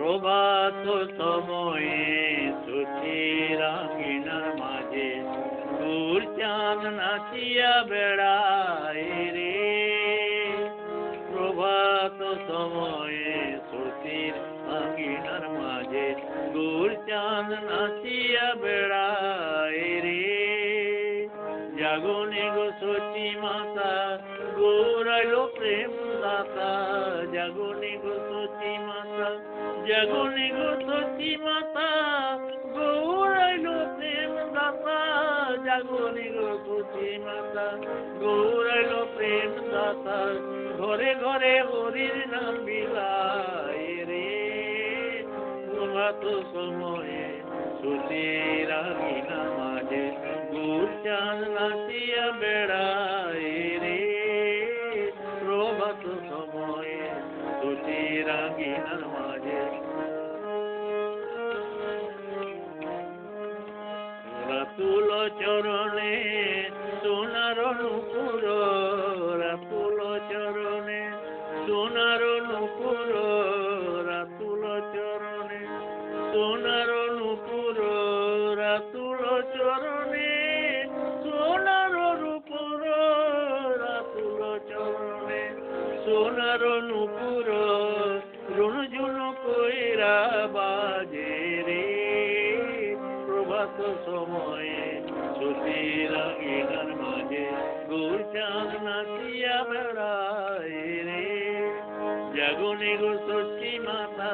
প্রভাত সময়ে সুচির আঙিনার মাঝে দূর চাঁদ নাচিয়া বেড়ায় রে। প্রভাত সময়ে সুচির আঙিনার মাঝে দূর চাঁদ নাচিয়া বেড়ায় রে। জাগনে গো সচি মাতা গৌরাইলো প্রেম দাতা, জাগনে গো সচি মাতা, জাগনে গো সচি মাতা গৌরাইলো প্রেম দাতা, জাগনে গো সচি মাতা গৌরাইলো প্রেম দাতা। ঘরে ঘরে হরির নাম বিলায় রে। প্রভাত সময়ে সুচির আঙিনার মাঝে দূর চাঁদ নাচিয়া বেড়ায় রে। প্রভাত সময়ে সুচির আঙিনার মাঝে রাতুল চরণে সোনার নুপুর, রাতুল চরণে সোনার নুপুর, রাতুল চরণে সোনার নুপুর, রাতুল চরণে সোনার নুপুর, রাতুল চরণে সোনার নুপুর। রুনঝুন কইরা বাজে রে। প্রভাত সময়ে সুচির আঙিনার মাঝে দূর চাঁদ নাচিয়া বেড়ায় রে। জাগনে গো সচি মাতা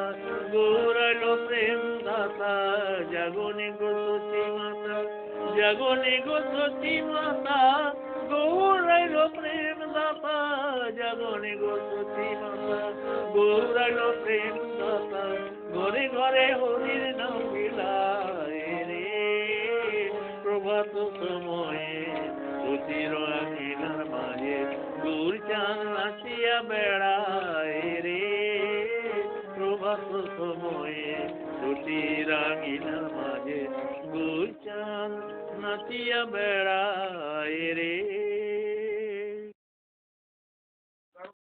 গৌরাইলো প্রেম দাতা, জাগনে গো সচি মাতা, জাগনে গো সচি মাতা গৌরাইলো প্রেম দাতা, জাগনে গো সচি মাতা গৌরাইলো প্রেম দাতা। ঘরে ঘরে হরির নাম বিলায় রে। প্রভাত সময়ে সুচির আঙিনার মাঝে দূর চাঁদ নাচিয়া বেড়ায় রে। প্রভাত সময়ে সুচির আঙিনার মাঝে দূর চাঁদ নাচিয়া বেড়ায় রে।